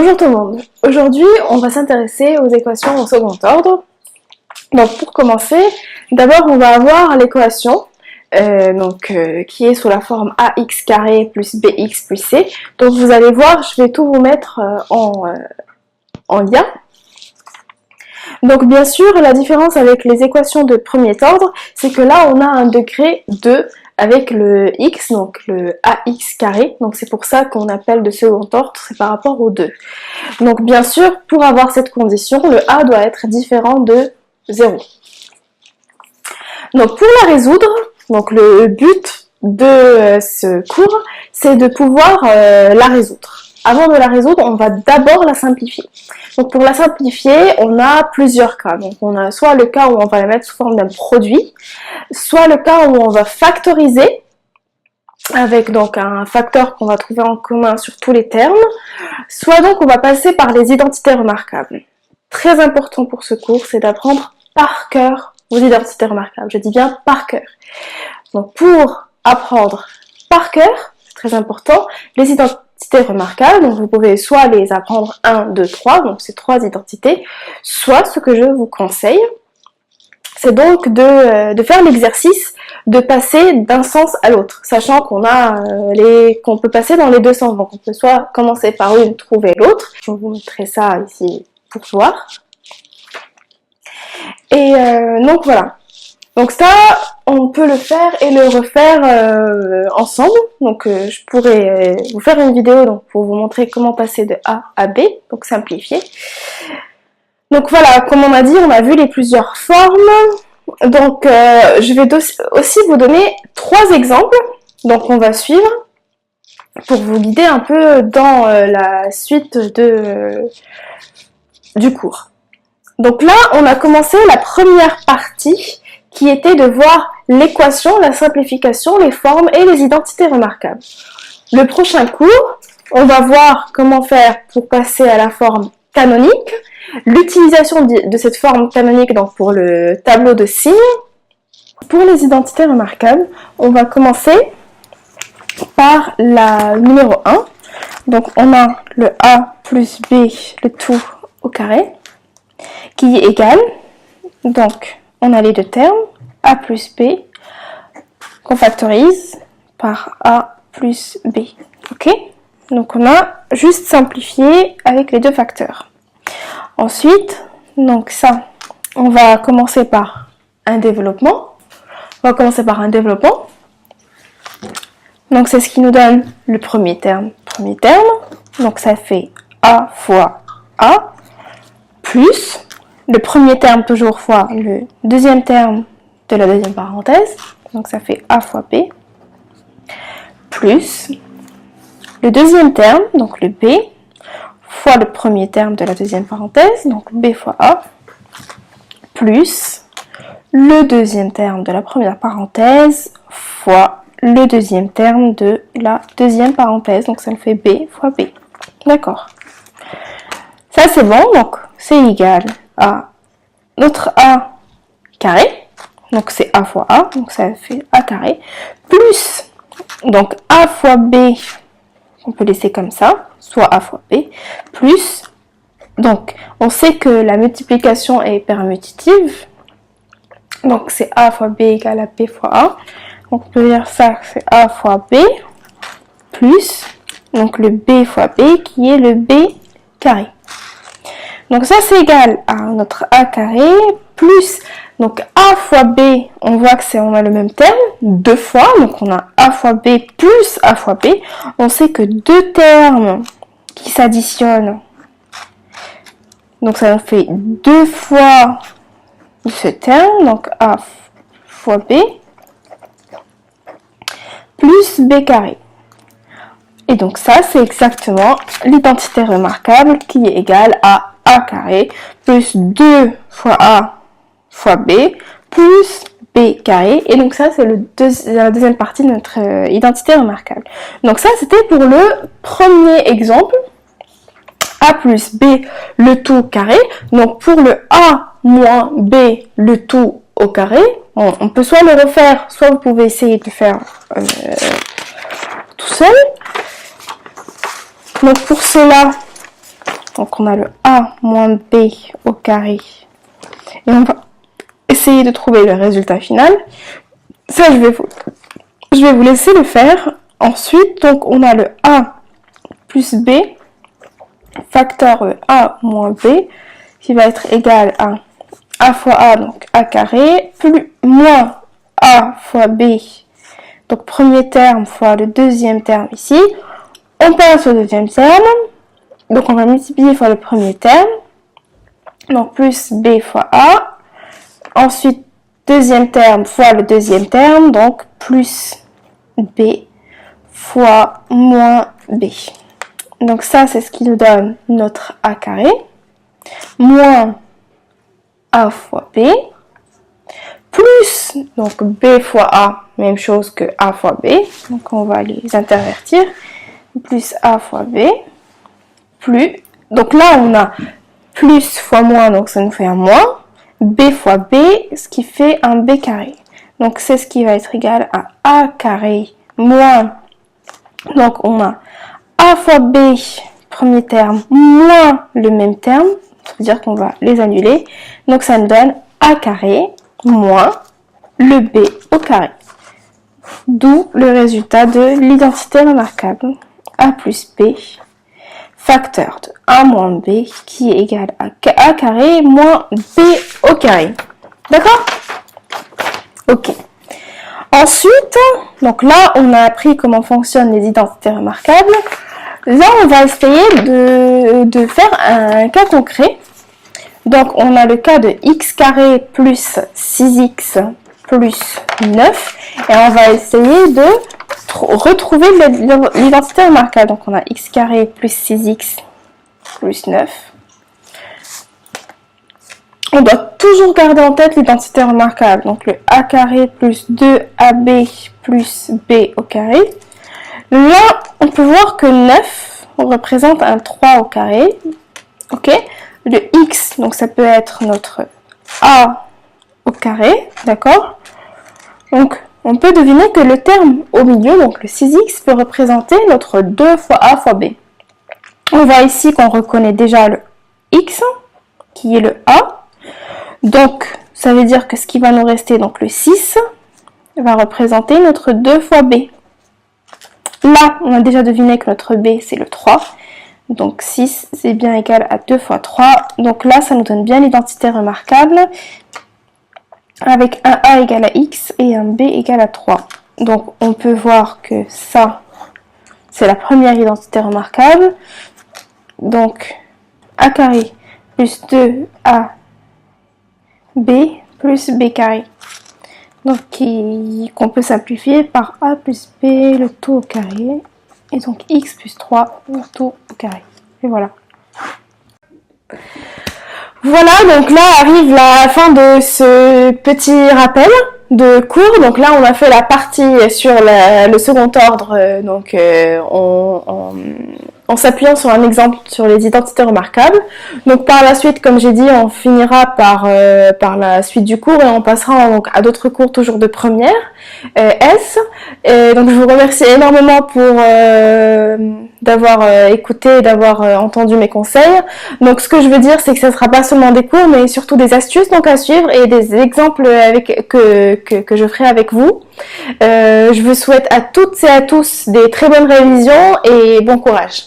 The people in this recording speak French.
Bonjour tout le monde. Aujourd'hui, on va s'intéresser aux équations au second ordre. Donc pour commencer, d'abord on va avoir l'équation qui est sous la forme ax carré plus bx plus c. Donc vous allez voir, je vais tout vous mettre en lien. Donc bien sûr, la différence avec les équations de premier ordre, c'est que là on a un degré 2 avec le x, donc le ax carré, donc c'est pour ça qu'on appelle de second ordre, c'est par rapport au 2. Donc bien sûr, pour avoir cette condition, le a doit être différent de 0. Donc pour la résoudre, donc le but de ce cours, c'est de pouvoir la résoudre. Avant de la résoudre, on va d'abord la simplifier. Donc pour la simplifier, on a plusieurs cas. Donc on a soit le cas où on va la mettre sous forme d'un produit, soit le cas où on va factoriser avec donc un facteur qu'on va trouver en commun sur tous les termes, soit donc on va passer par les identités remarquables. Très important pour ce cours, c'est d'apprendre par cœur vos identités remarquables. Je dis bien par cœur. Donc pour apprendre par cœur, c'est très important, les identités remarquables, donc vous pouvez soit les apprendre 1, 2, 3, donc c'est 3 identités, soit ce que je vous conseille, c'est donc de faire l'exercice de passer d'un sens à l'autre, sachant qu'on a qu'on peut passer dans les deux sens, donc on peut soit commencer par une, trouver l'autre. Je vais vous montrer ça ici pour voir. Et donc voilà. Donc ça, on peut le faire et le refaire ensemble. Donc je pourrais vous faire une vidéo donc, pour vous montrer comment passer de A à B, donc simplifier. Donc voilà, comme on a dit, on a vu les plusieurs formes. Donc je vais aussi vous donner 3 exemples. Donc on va suivre pour vous guider un peu dans la suite du cours. Donc là, on a commencé la première partie qui était de voir l'équation, la simplification, les formes et les identités remarquables. Le prochain cours, on va voir comment faire pour passer à la forme canonique, l'utilisation de cette forme canonique donc pour le tableau de signes. Pour les identités remarquables, on va commencer par la numéro 1. Donc on a le a plus b, le tout au carré, qui est égal, donc on a les deux termes, a plus b, qu'on factorise par a plus b. Ok? Donc on a juste simplifié avec les deux facteurs. Ensuite, donc ça, on va commencer par un développement. Donc c'est ce qui nous donne le premier terme. Donc ça fait a fois a plus le premier terme toujours fois le deuxième terme de la deuxième parenthèse. Donc ça fait a fois b plus le deuxième terme, donc le b, fois le premier terme de la deuxième parenthèse, donc b fois a, plus le deuxième terme de la première parenthèse fois le deuxième terme de la deuxième parenthèse, donc ça me fait b fois b. D'accord. Ça c'est bon, donc c'est égal à notre a carré, donc c'est a fois a, donc ça fait a carré, plus donc a fois b, on peut laisser comme ça, soit a fois b, plus, donc on sait que la multiplication est permutative, donc c'est a fois b égale à b fois a, donc on peut dire ça, c'est a fois b, plus, donc le b fois b qui est le b carré. Donc ça c'est égal à notre a carré, plus, donc a fois b, on voit que on a le même terme, 2 fois, donc on a a fois b plus a fois b. On sait que 2 termes qui s'additionnent, donc ça nous fait 2 fois ce terme, donc a fois b, plus b carré. Et donc ça, c'est exactement l'identité remarquable qui est égale à a carré plus 2 fois a fois b plus b carré. Et donc ça, c'est la deuxième partie de notre identité remarquable. Donc ça, c'était pour le premier exemple. A plus b, le tout carré. Donc pour le a moins b, le tout au carré, on peut soit le refaire, soit vous pouvez essayer de le faire tout seul. Donc pour cela, Donc on a le A moins B au carré. Et on va essayer de trouver le résultat final. Ça, je vais vous laisser le faire. Ensuite, donc on a le A plus B, facteur A moins B, qui va être égal à A fois A, donc A carré, plus moins A fois B, donc premier terme fois le deuxième terme ici. On passe au deuxième terme, donc on va multiplier fois le premier terme, donc plus B fois A. Ensuite, deuxième terme fois le deuxième terme, donc plus B fois moins B. Donc ça, c'est ce qui nous donne notre A carré, moins A fois B, plus, donc B fois A, même chose que A fois B, donc on va les intervertir, plus A fois B, plus, donc là on a plus fois moins, donc ça nous fait un moins, B fois B, ce qui fait un B carré. Donc c'est ce qui va être égal à A carré moins, donc on a A fois B, premier terme, moins le même terme, ça veut dire qu'on va les annuler, donc ça nous donne A carré moins le B au carré. D'où le résultat de l'identité remarquable, A plus B, facteur de A moins B, qui est égal à A carré moins B au carré. D'accord? Ok. Ensuite, donc là, on a appris comment fonctionnent les identités remarquables. Là, on va essayer de faire un cas concret. Donc, on a le cas de x carré plus 6x plus 9. Et on va essayer de retrouver l'identité remarquable. Donc, on a x carré plus 6x plus 9. On doit toujours garder en tête l'identité remarquable. Donc, le a carré plus 2ab plus b au carré. Là, on peut voir que 9 représente un 3 au carré. Ok. Le x, donc ça peut être notre a au carré, d'accord? Donc, on peut deviner que le terme au milieu, donc le 6x, peut représenter notre 2 fois a fois b. On voit ici qu'on reconnaît déjà le x, qui est le a. Donc, ça veut dire que ce qui va nous rester, donc le 6, va représenter notre 2 fois b. Là, on a déjà deviné que notre b, c'est le 3. Donc 6, c'est bien égal à 2 fois 3. Donc là, ça nous donne bien l'identité remarquable avec un a égal à x et un b égal à 3. Donc on peut voir que ça, c'est la première identité remarquable. Donc a carré plus 2ab plus b carré. Donc qu'on peut simplifier par a plus b, le tout au carré. Et donc x plus 3, le tout au carré. Et voilà. Voilà, donc là arrive la fin de ce petit rappel de cours. Donc là, on a fait la partie sur le second ordre, donc en s'appuyant sur un exemple sur les identités remarquables. Donc par la suite, comme j'ai dit, on finira par la suite du cours et on passera donc à d'autres cours toujours de première S. Et donc je vous remercie énormément pour d'avoir écouté et d'avoir entendu mes conseils. Donc ce que je veux dire, c'est que ce ne sera pas seulement des cours, mais surtout des astuces donc à suivre et des exemples que je ferai avec vous. Je vous souhaite à toutes et à tous des très bonnes révisions et bon courage.